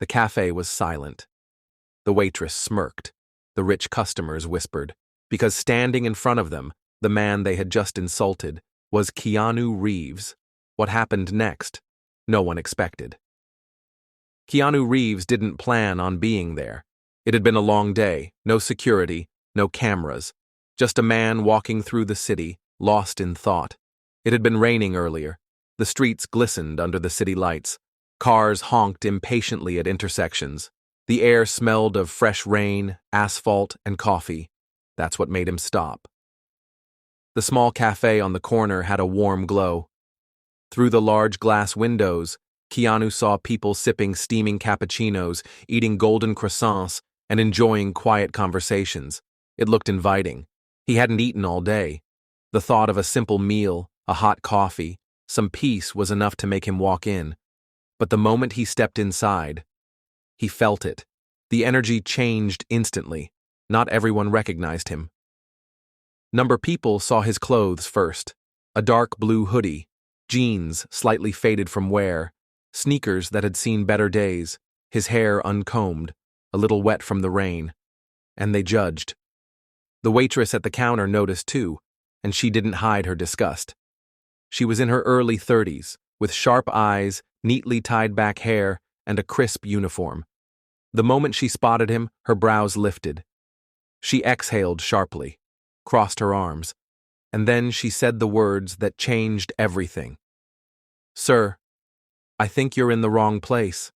The cafe was silent. The waitress smirked. The rich customers whispered, because standing in front of them, the man they had just insulted, was Keanu Reeves. What happened next? No one expected. Keanu Reeves didn't plan on being there. It had been a long day, no security, no cameras, just a man walking through the city, lost in thought. It had been raining earlier. The streets glistened under the city lights. Cars honked impatiently at intersections. The air smelled of fresh rain, asphalt, and coffee. That's what made him stop. The small cafe on the corner had a warm glow. Through the large glass windows, Keanu saw people sipping steaming cappuccinos, eating golden croissants, and enjoying quiet conversations. It looked inviting. He hadn't eaten all day. The thought of a simple meal, a hot coffee, some peace was enough to make him walk in. But the moment he stepped inside, he felt it. The energy changed instantly. Not everyone recognized him. People saw his clothes first. A dark blue hoodie, jeans slightly faded from wear, sneakers that had seen better days, his hair uncombed, a little wet from the rain. And they judged. The waitress at the counter noticed too, and she didn't hide her disgust. She was in her early 30s, with sharp eyes, neatly tied back hair, and a crisp uniform. The moment she spotted him, her brows lifted. She exhaled sharply, crossed her arms, and then she said the words that changed everything. "Sir, I think you're in the wrong place."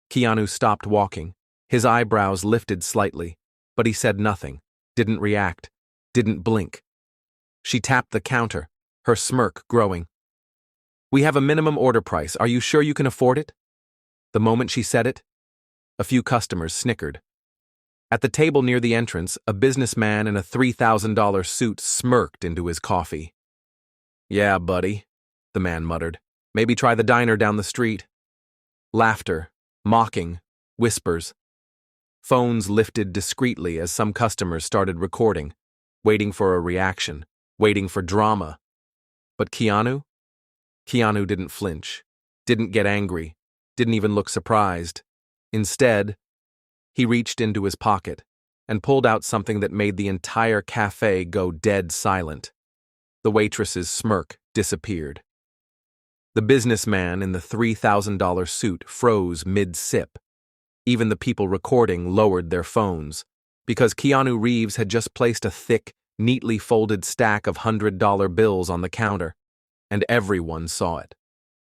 Keanu stopped walking. His eyebrows lifted slightly, but he said nothing, didn't react, didn't blink. She tapped the counter, her smirk growing. "We have a minimum order price. Are you sure you can afford it?" The moment she said it, a few customers snickered. At the table near the entrance, a businessman in a $3,000 suit smirked into his coffee. "Yeah, buddy," the man muttered. "Maybe try the diner down the street." Laughter, mocking, whispers. Phones lifted discreetly as some customers started recording, waiting for a reaction, waiting for drama. But Keanu? Keanu didn't flinch, didn't get angry, didn't even look surprised. Instead, he reached into his pocket and pulled out something that made the entire cafe go dead silent. The waitress's smirk disappeared. The businessman in the $3,000 suit froze mid-sip. Even the people recording lowered their phones, because Keanu Reeves had just placed a thick, neatly folded stack of $100 bills on the counter, and everyone saw it.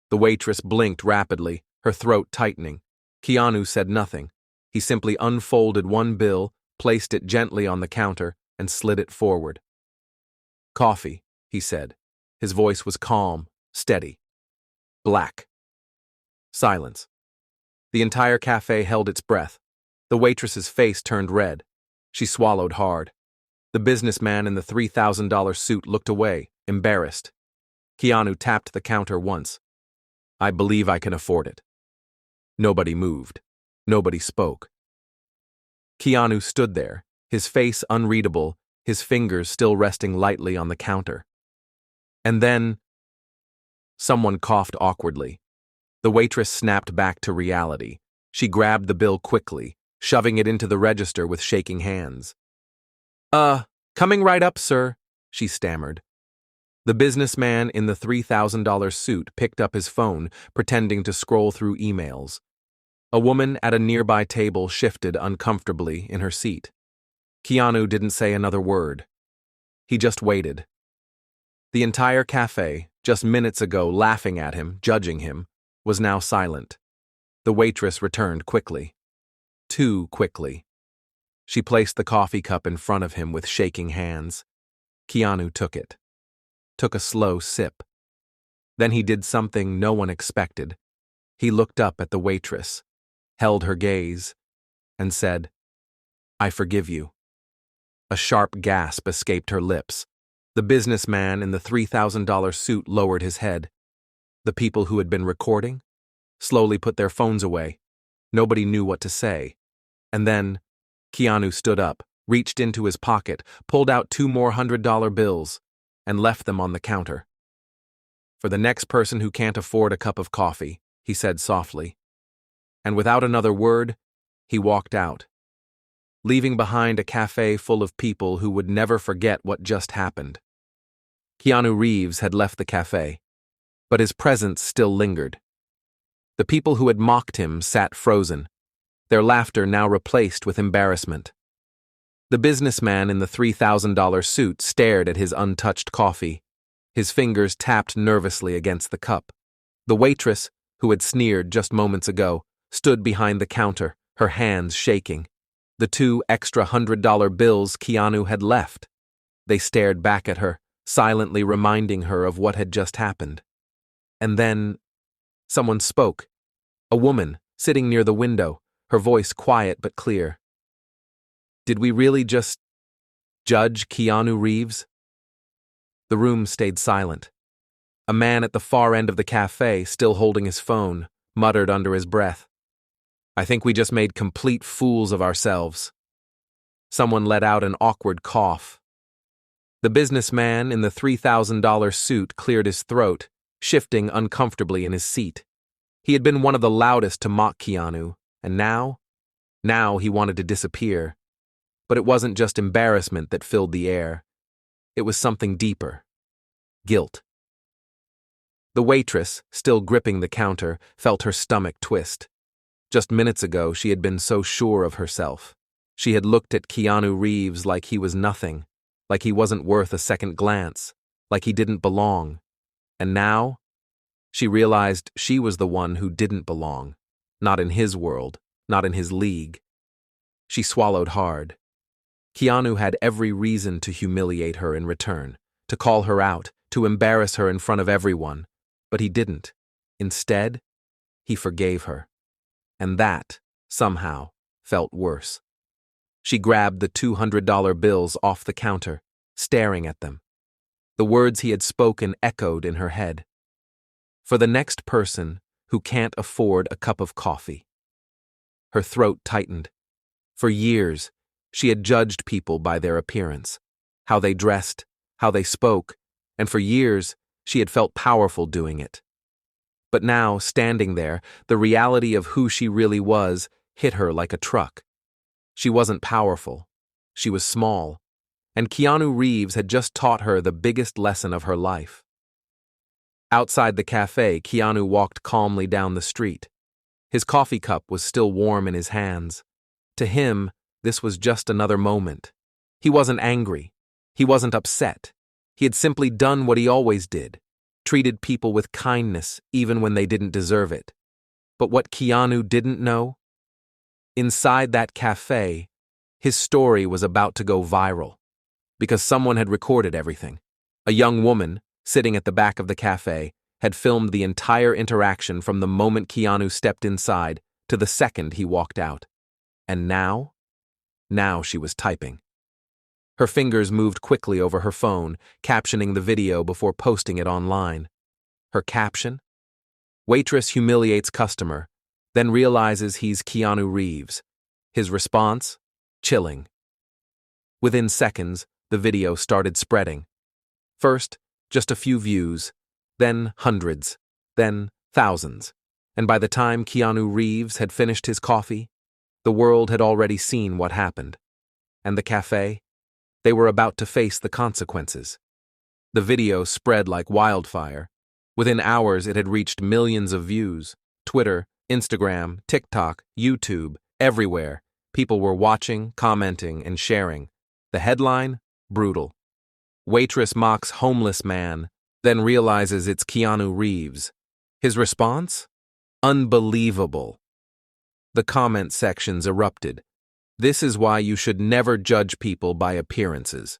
The waitress blinked rapidly, her throat tightening. Keanu said nothing. He simply unfolded one bill, placed it gently on the counter, and slid it forward. "Coffee," he said. His voice was calm, steady. "Black." Silence. The entire cafe held its breath. The waitress's face turned red. She swallowed hard. The businessman in the $3,000 suit looked away, embarrassed. Keanu tapped the counter once. "I believe I can afford it." Nobody moved. Nobody spoke. Keanu stood there, his face unreadable, his fingers still resting lightly on the counter. And then, someone coughed awkwardly. The waitress snapped back to reality. She grabbed the bill quickly, shoving it into the register with shaking hands. Coming right up, sir," she stammered. The businessman in the $3,000 suit picked up his phone, pretending to scroll through emails. A woman at a nearby table shifted uncomfortably in her seat. Keanu didn't say another word. He just waited. The entire cafe, just minutes ago laughing at him, judging him, was now silent. The waitress returned quickly. Too quickly. She placed the coffee cup in front of him with shaking hands. Keanu took it. Took a slow sip. Then he did something no one expected. He looked up at the waitress, held her gaze, and said, "I forgive you." A sharp gasp escaped her lips. The businessman in the $3,000 suit lowered his head. The people who had been recording slowly put their phones away. Nobody knew what to say. And then, Keanu stood up, reached into his pocket, pulled out 2 more $100 bills, and left them on the counter. "For the next person who can't afford a cup of coffee," he said softly. and without another word, he walked out, leaving behind a cafe full of people who would never forget what just happened. Keanu Reeves had left the cafe, but his presence still lingered. The people who had mocked him sat frozen, their laughter now replaced with embarrassment. The businessman in the $3,000 suit stared at his untouched coffee. His fingers tapped nervously against the cup. The waitress, who had sneered just moments ago, stood behind the counter, her hands shaking. The 2 extra $100 bills Keanu had left. They stared back at her, silently reminding her of what had just happened. And then, someone spoke. A woman, sitting near the window, her voice quiet but clear. "Did we really just judge Keanu Reeves?" The room stayed silent. A man at the far end of the cafe, still holding his phone, muttered under his breath, "I think we just made complete fools of ourselves." Someone let out an awkward cough. The businessman in the $3,000 suit cleared his throat, shifting uncomfortably in his seat. He had been one of the loudest to mock Keanu, and now he wanted to disappear. But it wasn't just embarrassment that filled the air. It was something deeper. Guilt. The waitress, still gripping the counter, felt her stomach twist. Just minutes ago, she had been so sure of herself. She had looked at Keanu Reeves like he was nothing, like he wasn't worth a second glance, like he didn't belong. And now, she realized she was the one who didn't belong, not in his world, not in his league. She swallowed hard. Keanu had every reason to humiliate her in return, to call her out, to embarrass her in front of everyone, but he didn't. Instead, he forgave her. And that, somehow, felt worse. She grabbed the $200 bills off the counter, staring at them. The words he had spoken echoed in her head. For the next person who can't afford a cup of coffee. Her throat tightened. For years, she had judged people by their appearance, how they dressed, how they spoke, and for years, she had felt powerful doing it. But now, standing there, the reality of who she really was hit her like a truck. She wasn't powerful. She was small. And Keanu Reeves had just taught her the biggest lesson of her life. Outside the cafe, Keanu walked calmly down the street. His coffee cup was still warm in his hands. To him, this was just another moment. He wasn't angry. He wasn't upset. He had simply done what he always did, treated people with kindness even when they didn't deserve it. But what Keanu didn't know? Inside that cafe, his story was about to go viral, because someone had recorded everything. A young woman, sitting at the back of the cafe, had filmed the entire interaction from the moment Keanu stepped inside to the second he walked out. And now she was typing. Her fingers moved quickly over her phone, captioning the video before posting it online. Her caption? Waitress humiliates customer, then realizes he's Keanu Reeves. His response? Chilling. Within seconds, the video started spreading. First, just a few views, then hundreds, then thousands. And by the time Keanu Reeves had finished his coffee, the world had already seen what happened. And the cafe? They were about to face the consequences. The video spread like wildfire. Within hours, it had reached millions of views. Twitter, Instagram, TikTok, YouTube, everywhere. People were watching, commenting, and sharing. The headline? Brutal. Waitress mocks homeless man, then realizes it's Keanu Reeves. His response? Unbelievable. The comment sections erupted. This is why you should never judge people by appearances.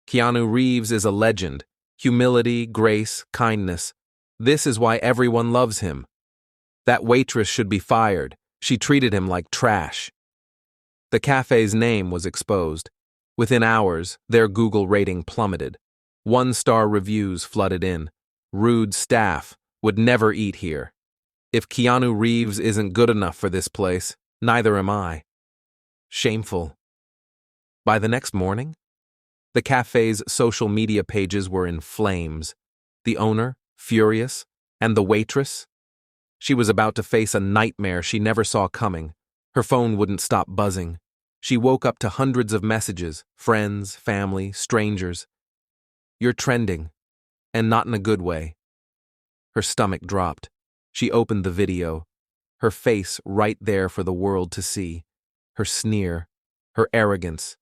Keanu Reeves is a legend. Humility, grace, kindness. This is why everyone loves him. That waitress should be fired. She treated him like trash. The cafe's name was exposed. Within hours, their Google rating plummeted. 1-star reviews flooded in. Rude staff, would never eat here. If Keanu Reeves isn't good enough for this place, neither am I. Shameful. By the next morning, the cafe's social media pages were in flames. The owner, furious, and the waitress, She was about to face a nightmare she never saw coming. Her phone wouldn't stop buzzing. She woke up to hundreds of messages, friends, family, strangers. "You're trending, and not in a good way." Her stomach dropped. She opened the video. Her face right there for the world to see. Her sneer, her arrogance,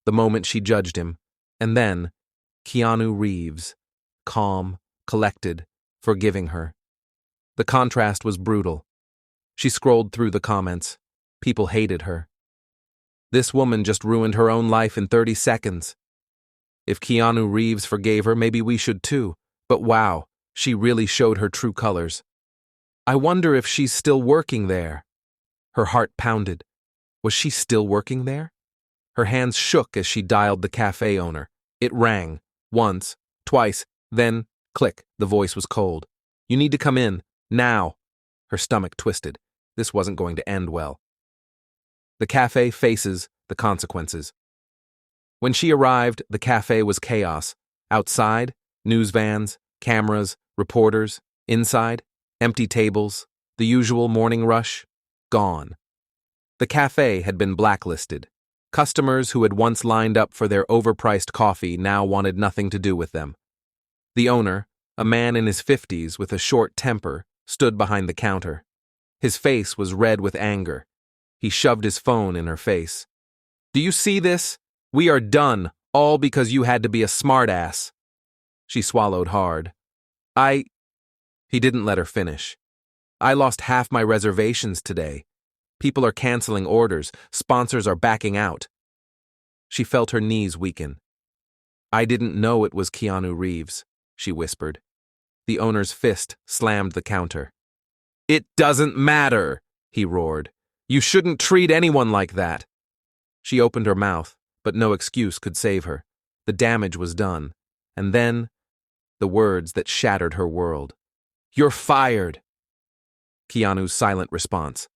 the moment she judged him. And then, Keanu Reeves, calm, collected, forgiving her. The contrast was brutal. She scrolled through the comments. People hated her. This woman just ruined her own life in 30 seconds. If Keanu Reeves forgave her, maybe we should too. But wow, she really showed her true colors. I wonder if she's still working there. Her heart pounded. Was she still working there? Her hands shook as she dialed the cafe owner. It rang. Once, twice, then, click, the voice was cold. "You need to come in, now." Her stomach twisted. This wasn't going to end well. The cafe faces the consequences. When she arrived, the cafe was chaos. Outside, news vans, cameras, reporters. Inside, empty tables, the usual morning rush, gone. The cafe had been blacklisted. Customers who had once lined up for their overpriced coffee now wanted nothing to do with them. The owner, a man in his 50s with a short temper, stood behind the counter. His face was red with anger. He shoved his phone in her face. "Do you see this? We are done, all because you had to be a smartass." She swallowed hard. He didn't let her finish. "I lost half my reservations today. People are canceling orders. Sponsors are backing out." She felt her knees weaken. "I didn't know it was Keanu Reeves," she whispered. The owner's fist slammed the counter. "It doesn't matter," he roared. "You shouldn't treat anyone like that." She opened her mouth, but no excuse could save her. The damage was done. And then, the words that shattered her world. "You're fired." Keanu's silent response.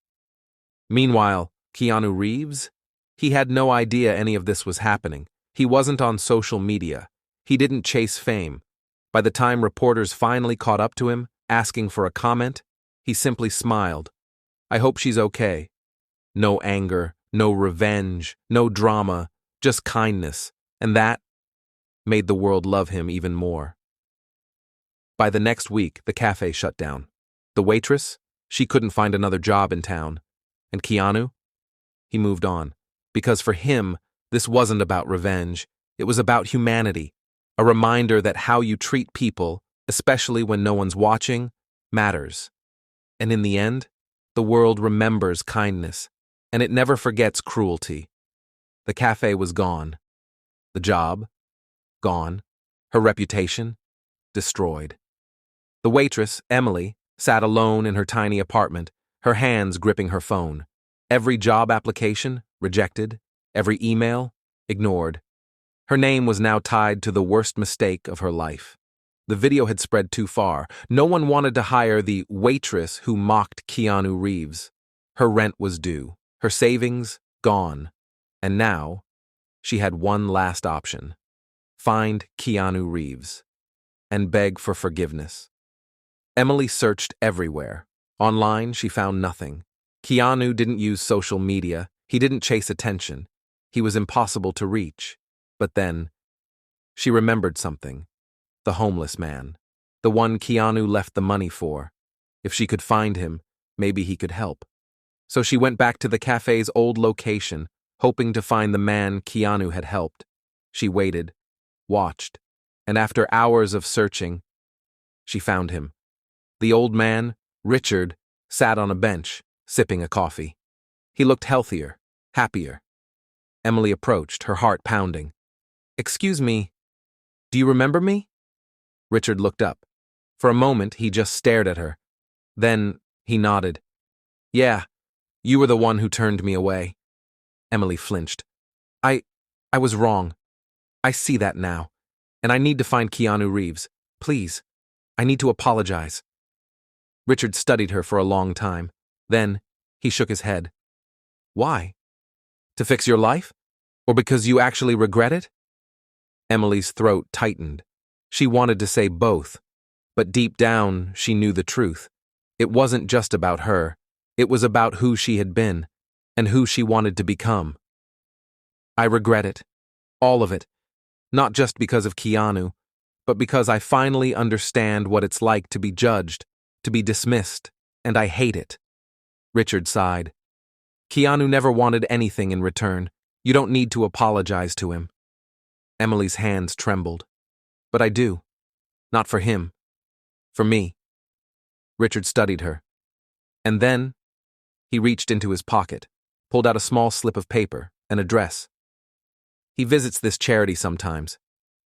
Meanwhile, Keanu Reeves? He had no idea any of this was happening. He wasn't on social media. He didn't chase fame. By the time reporters finally caught up to him, asking for a comment, he simply smiled. "I hope she's okay." No anger, no revenge, no drama, just kindness. And that made the world love him even more. By the next week, the cafe shut down. The waitress? She couldn't find another job in town. And Keanu? He moved on. Because for him, this wasn't about revenge. It was about humanity. A reminder that how you treat people, especially when no one's watching, matters. And in the end, the world remembers kindness, and it never forgets cruelty. The cafe was gone. The job? Gone. Her reputation? Destroyed. The waitress, Emily, sat alone in her tiny apartment, her hands gripping her phone. Every job application, rejected. Every email, ignored. Her name was now tied to the worst mistake of her life. The video had spread too far. No one wanted to hire the waitress who mocked Keanu Reeves. Her rent was due. Her savings, gone. And now, she had one last option. Find Keanu Reeves. And beg for forgiveness. Emily searched everywhere. Online, she found nothing. Keanu didn't use social media. He didn't chase attention. He was impossible to reach. But then, she remembered something. The homeless man. The one Keanu left the money for. If she could find him, maybe he could help. So she went back to the cafe's old location, hoping to find the man Keanu had helped. She waited, watched, and after hours of searching, she found him. The old man, Richard, sat on a bench, sipping a coffee. He looked healthier, happier. Emily approached, her heart pounding. "Excuse me, do you remember me?" Richard looked up. For a moment, he just stared at her. Then, he nodded. "Yeah, you were the one who turned me away." Emily flinched. I was wrong. I see that now. And I need to find Keanu Reeves. Please, I need to apologize." Richard studied her for a long time. Then, he shook his head. "Why? To fix your life? Or because you actually regret it?" Emily's throat tightened. She wanted to say both, but deep down, she knew the truth. It wasn't just about her. It was about who she had been and who she wanted to become. I regret it. All of it. Not just because of Keanu, but because I finally understand what it's like to be judged, to be dismissed, and I hate it. Richard sighed. Keanu never wanted anything in return. You don't need to apologize to him. Emily's hands trembled. But I do. Not for him. For me. Richard studied her. And then, he reached into his pocket, pulled out a small slip of paper, an address. He visits this charity sometimes.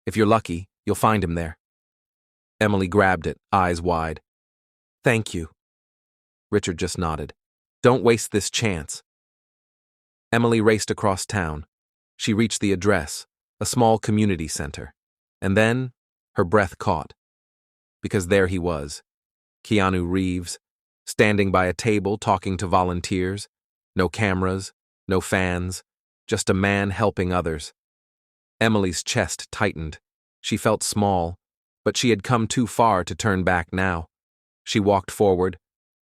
If you're lucky, you'll find him there. Emily grabbed it, eyes wide. Thank you. Richard just nodded. Don't waste this chance. Emily raced across town. She reached the address, a small community center. And then, her breath caught. Because there he was, Keanu Reeves, standing by a table talking to volunteers. No cameras, no fans, just a man helping others. Emily's chest tightened. She felt small, but she had come too far to turn back now. She walked forward.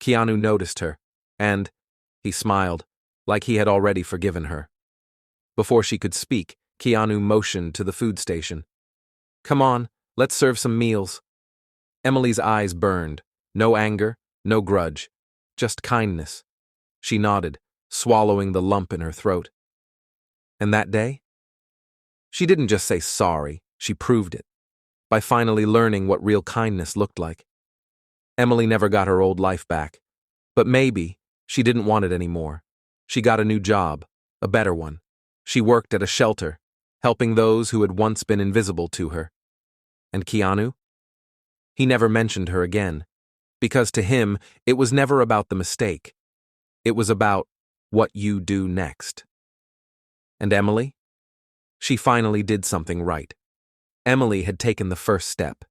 Keanu noticed her, and he smiled, like he had already forgiven her. Before she could speak, Keanu motioned to the food station. Come on, let's serve some meals. Emily's eyes burned. No anger, no grudge, just kindness. She nodded, swallowing the lump in her throat. And that day? She didn't just say sorry, she proved it, by finally learning what real kindness looked like. Emily never got her old life back, but maybe she didn't want it anymore. She got a new job, a better one. She worked at a shelter, helping those who had once been invisible to her. And Keanu? He never mentioned her again, because to him, it was never about the mistake. It was about what you do next. And Emily? She finally did something right. Emily had taken the first step.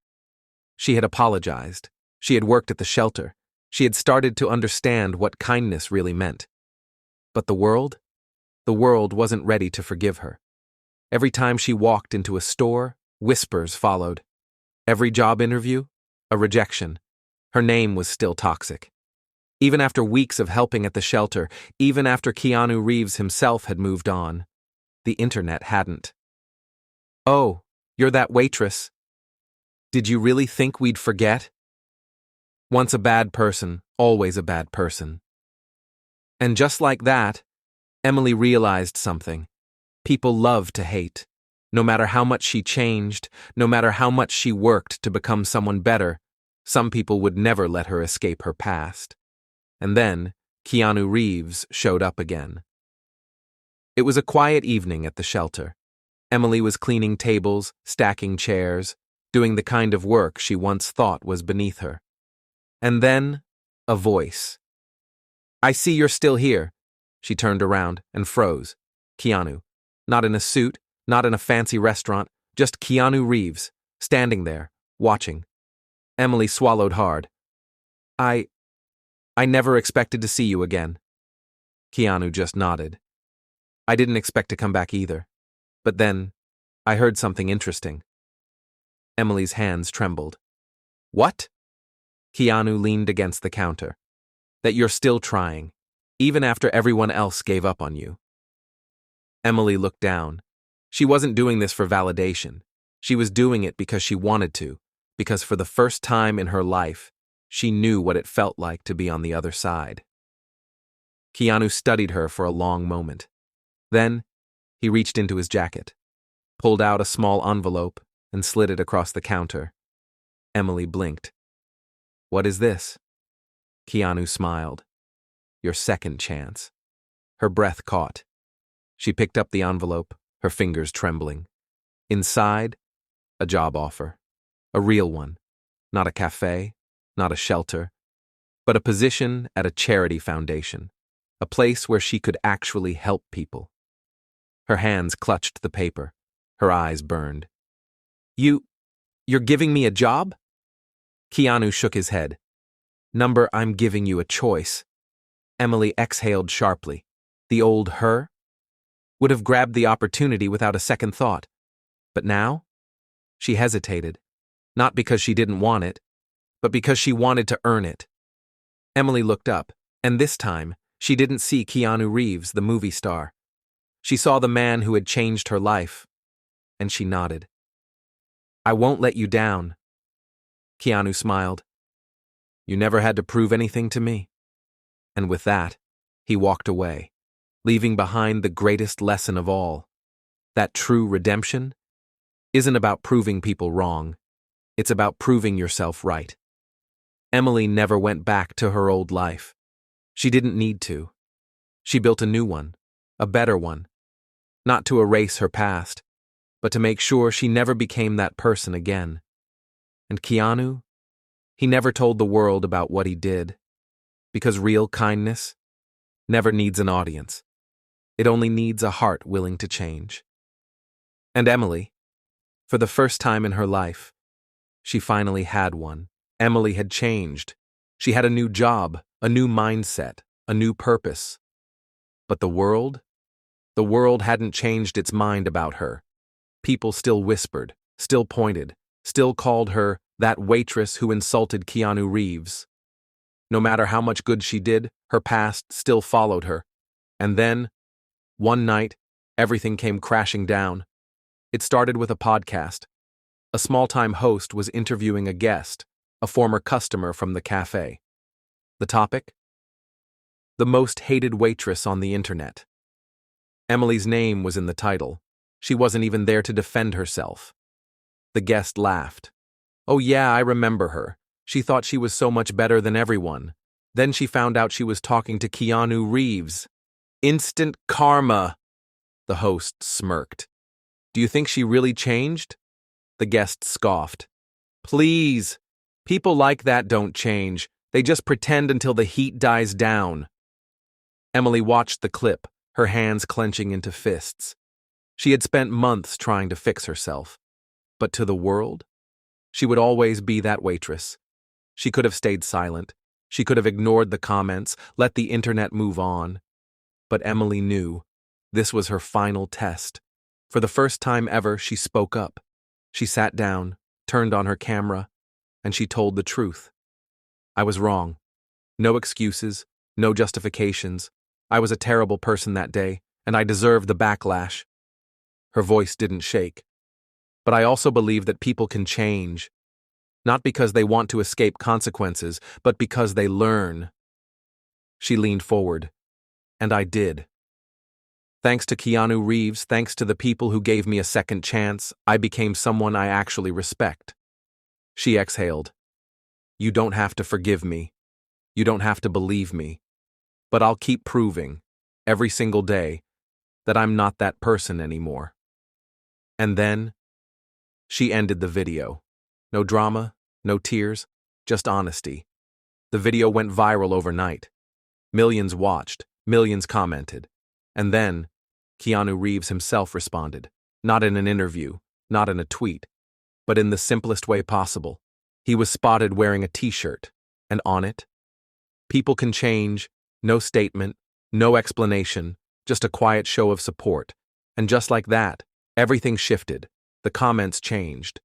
She had apologized. She had worked at the shelter. She had started to understand what kindness really meant. But the world wasn't ready to forgive her. Every time she walked into a store, whispers followed. Every job interview, a rejection. Her name was still toxic. Even after weeks of helping at the shelter, even after Keanu Reeves himself had moved on, the internet hadn't. Oh, you're that waitress. Did you really think we'd forget? Once a bad person, always a bad person. And just like that, Emily realized something. People love to hate. No matter how much she changed, no matter how much she worked to become someone better, some people would never let her escape her past. And then, Keanu Reeves showed up again. It was a quiet evening at the shelter. Emily was cleaning tables, stacking chairs, doing the kind of work she once thought was beneath her. And then, a voice. I see you're still here. She turned around and froze. Keanu. Not in a suit, not in a fancy restaurant, just Keanu Reeves, standing there, watching. Emily swallowed hard. I never expected to see you again. Keanu just nodded. I didn't expect to come back either. But then, I heard something interesting. Emily's hands trembled. What? Keanu leaned against the counter. That you're still trying, even after everyone else gave up on you. Emily looked down. She wasn't doing this for validation. She was doing it because she wanted to, because for the first time in her life, she knew what it felt like to be on the other side. Keanu studied her for a long moment. Then, he reached into his jacket, pulled out a small envelope, and slid it across the counter. Emily blinked. What is this? Keanu smiled. Your second chance. Her breath caught. She picked up the envelope, her fingers trembling. Inside, a job offer. A real one. Not a cafe, not a shelter, but a position at a charity foundation. A place where she could actually help people. Her hands clutched the paper. Her eyes burned. You're giving me a job? Keanu shook his head. Number, I'm giving you a choice. Emily exhaled sharply. The old her? Would have grabbed the opportunity without a second thought. But now? She hesitated. Not because she didn't want it, but because she wanted to earn it. Emily looked up, and this time, she didn't see Keanu Reeves, the movie star. She saw the man who had changed her life, and she nodded. "I won't let you down." Keanu smiled. "You never had to prove anything to me." And with that, he walked away, leaving behind the greatest lesson of all. That true redemption isn't about proving people wrong. It's about proving yourself right. Emily never went back to her old life. She didn't need to. She built a new one, a better one, not to erase her past, but to make sure she never became that person again. And Keanu? He never told the world about what he did, because real kindness never needs an audience. It only needs a heart willing to change. And Emily, for the first time in her life, she finally had one. Emily had changed. She had a new job, a new mindset, a new purpose. But the world hadn't changed its mind about her. People still whispered, still pointed, still called her that waitress who insulted Keanu Reeves. No matter how much good she did, her past still followed her. And then, one night, everything came crashing down. It started with a podcast. A small-time host was interviewing a guest, a former customer from the cafe. The topic? The most hated waitress on the internet. Emily's name was in the title. She wasn't even there to defend herself. The guest laughed. "Oh yeah, I remember her. She thought she was so much better than everyone. Then she found out she was talking to Keanu Reeves. Instant karma." The host smirked. "Do you think she really changed?" The guest scoffed. "Please. People like that don't change. They just pretend until the heat dies down." Emily watched the clip, her hands clenching into fists. She had spent months trying to fix herself. But to the world, she would always be that waitress. She could have stayed silent. She could have ignored the comments, let the internet move on. But Emily knew this was her final test. For the first time ever, she spoke up. She sat down, turned on her camera, and she told the truth. "I was wrong. No excuses, no justifications. I was a terrible person that day, and I deserved the backlash." Her voice didn't shake. "But I also believe that people can change. Not because they want to escape consequences, but because they learn." She leaned forward. "And I did. Thanks to Keanu Reeves, thanks to the people who gave me a second chance, I became someone I actually respect." She exhaled. "You don't have to forgive me. You don't have to believe me. But I'll keep proving, every single day, that I'm not that person anymore." And then, she ended the video. No drama, no tears, just honesty. The video went viral overnight. Millions watched, millions commented. And then, Keanu Reeves himself responded. Not in an interview, not in a tweet, but in the simplest way possible. He was spotted wearing a t-shirt, and on it, "People can change," no statement, no explanation, just a quiet show of support. And just like that, everything shifted. The comments changed.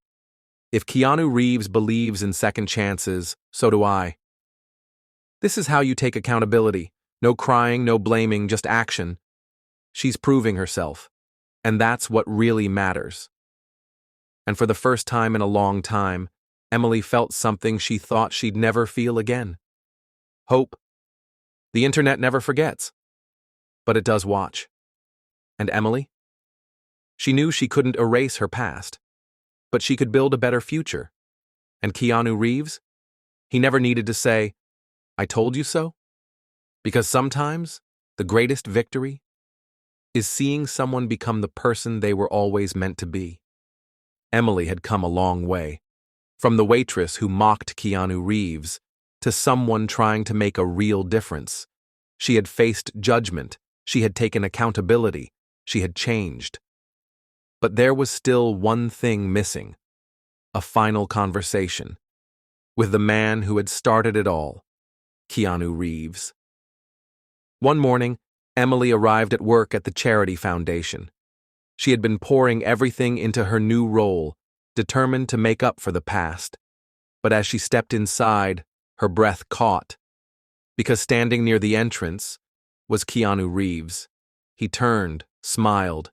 If Keanu Reeves believes in second chances, so do I. This is how you take accountability. No crying, no blaming, just action. She's proving herself. And that's what really matters. And for the first time in a long time, Emily felt something she thought she'd never feel again. Hope. The internet never forgets. But it does watch. And Emily? She knew she couldn't erase her past, but she could build a better future. And Keanu Reeves? He never needed to say, "I told you so." Because sometimes, the greatest victory is seeing someone become the person they were always meant to be. Emily had come a long way. From the waitress who mocked Keanu Reeves to someone trying to make a real difference. She had faced judgment. She had taken accountability. She had changed. But there was still one thing missing. A final conversation. With the man who had started it all, Keanu Reeves. One morning, Emily arrived at work at the charity foundation. She had been pouring everything into her new role, determined to make up for the past. But as she stepped inside, her breath caught. because standing near the entrance was Keanu Reeves. He turned, smiled.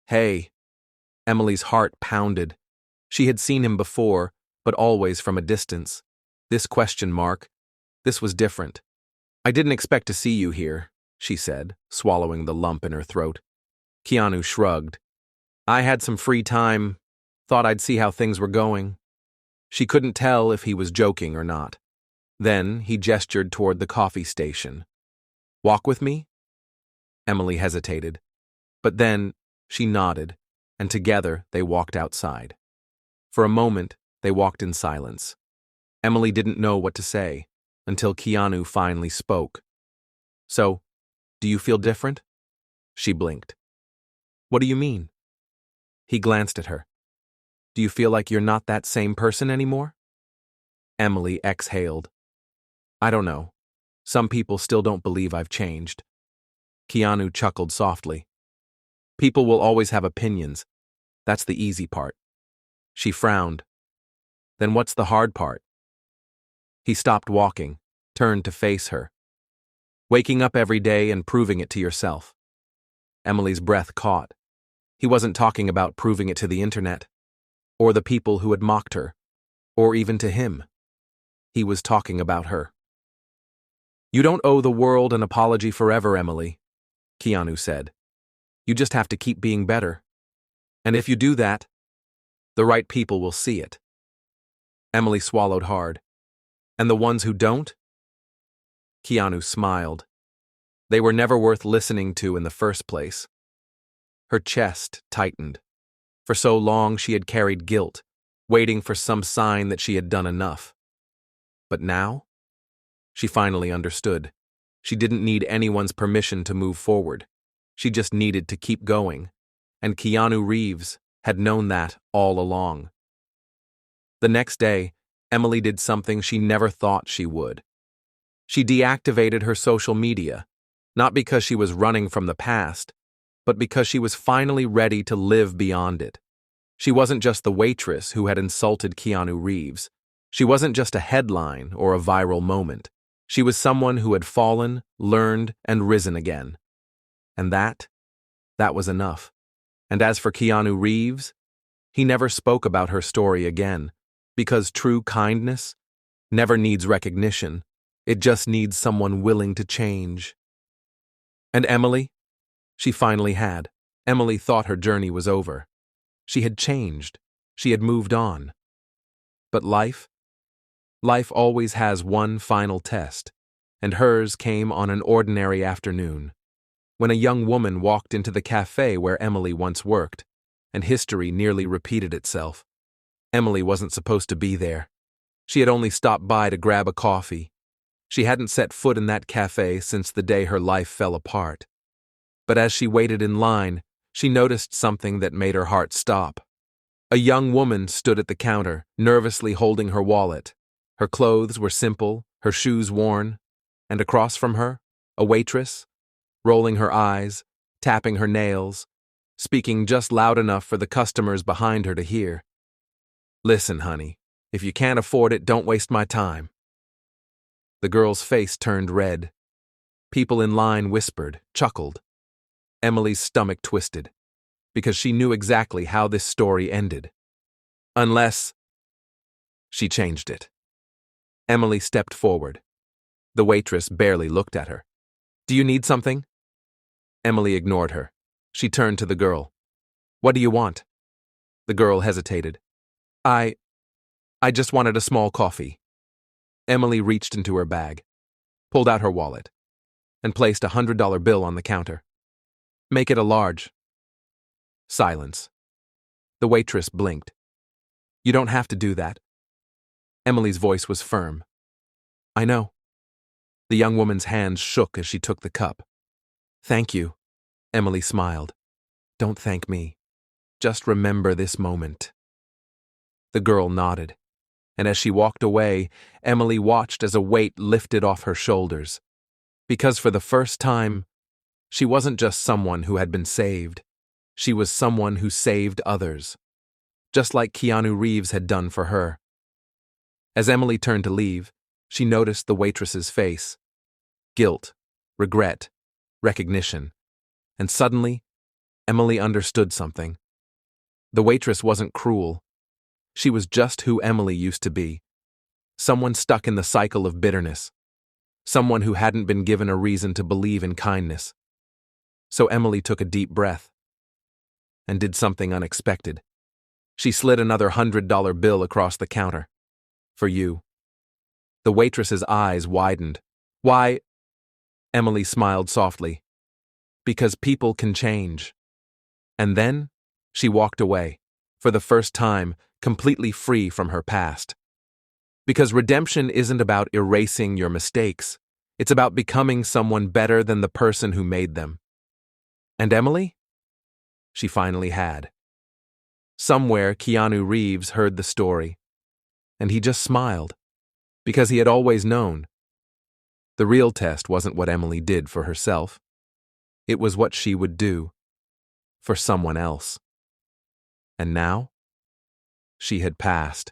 "Hey." Emily's heart pounded. She had seen him before, but always from a distance. This was different. "I didn't expect to see you here," she said, swallowing the lump in her throat. Keanu shrugged. "I had some free time, thought I'd see how things were going." She couldn't tell if he was joking or not. Then he gestured toward the coffee station. "Walk with me?" Emily hesitated. But then she nodded, and together they walked outside. For a moment, they walked in silence. Emily didn't know what to say, until Keanu finally spoke. "So, do you feel different?" She blinked. "What do you mean?" He glanced at her. "Do you feel like you're not that same person anymore?" Emily exhaled. "I don't know. Some people still don't believe I've changed." Keanu chuckled softly. "People will always have opinions. That's the easy part." She frowned. "Then what's the hard part?" He stopped walking, turned to face her. "Waking up every day and proving it to yourself." Emily's breath caught. He wasn't talking about proving it to the internet, or the people who had mocked her, or even to him. He was talking about her. "You don't owe the world an apology forever, Emily," Keanu said. "You just have to keep being better. And if you do that, the right people will see it." Emily swallowed hard. "And the ones who don't?" Keanu smiled. "They were never worth listening to in the first place." Her chest tightened. For so long she had carried guilt, waiting for some sign that she had done enough. But now? She finally understood. She didn't need anyone's permission to move forward. She just needed to keep going. And Keanu Reeves had known that all along. The next day, Emily did something she never thought she would. She deactivated her social media, not because she was running from the past, but because she was finally ready to live beyond it. She wasn't just the waitress who had insulted Keanu Reeves. She wasn't just a headline or a viral moment. She was someone who had fallen, learned, and risen again. And that was enough. And as for Keanu Reeves, he never spoke about her story again, because true kindness never needs recognition. It just needs someone willing to change. And Emily? She finally had. Emily thought her journey was over. She had changed. She had moved on. But life always has one final test, and hers came on an ordinary afternoon, when a young woman walked into the cafe where Emily once worked, and history nearly repeated itself. Emily wasn't supposed to be there. She had only stopped by to grab a coffee. She hadn't set foot in that cafe since the day her life fell apart. But as she waited in line, she noticed something that made her heart stop. A young woman stood at the counter, nervously holding her wallet. Her clothes were simple, her shoes worn, and across from her, a waitress, rolling her eyes, tapping her nails, speaking just loud enough for the customers behind her to hear. "Listen, honey, if you can't afford it, don't waste my time." The girl's face turned red. People in line whispered, chuckled. Emily's stomach twisted, because she knew exactly how this story ended. Unless she changed it. Emily stepped forward. The waitress barely looked at her. "Do you need something?" Emily ignored her. She turned to the girl. "What do you want?" The girl hesitated. I just wanted a small coffee." Emily reached into her bag, pulled out her wallet, and placed a $100 bill on the counter. "Make it a large." Silence. The waitress blinked. "You don't have to do that." Emily's voice was firm. "I know." The young woman's hands shook as she took the cup. "Thank you," Emily smiled. "Don't thank me. Just remember this moment." The girl nodded, and as she walked away, Emily watched as a weight lifted off her shoulders. Because for the first time, she wasn't just someone who had been saved. She was someone who saved others, just like Keanu Reeves had done for her. As Emily turned to leave, she noticed the waitress's face. guilt, regret, recognition. And suddenly, Emily understood something. The waitress wasn't cruel. She was just who Emily used to be. Someone stuck in the cycle of bitterness. Someone who hadn't been given a reason to believe in kindness. So Emily took a deep breath and did something unexpected. She slid another $100 bill across the counter. For you. The waitress's eyes widened. Why? Emily smiled softly. Because people can change. And then, she walked away, for the first time, completely free from her past. Because redemption isn't about erasing your mistakes. It's about becoming someone better than the person who made them. And Emily? She finally had. Somewhere, Keanu Reeves heard the story, and he just smiled, because he had always known. The real test wasn't what Emily did for herself. It was what she would do for someone else. And now, she had passed.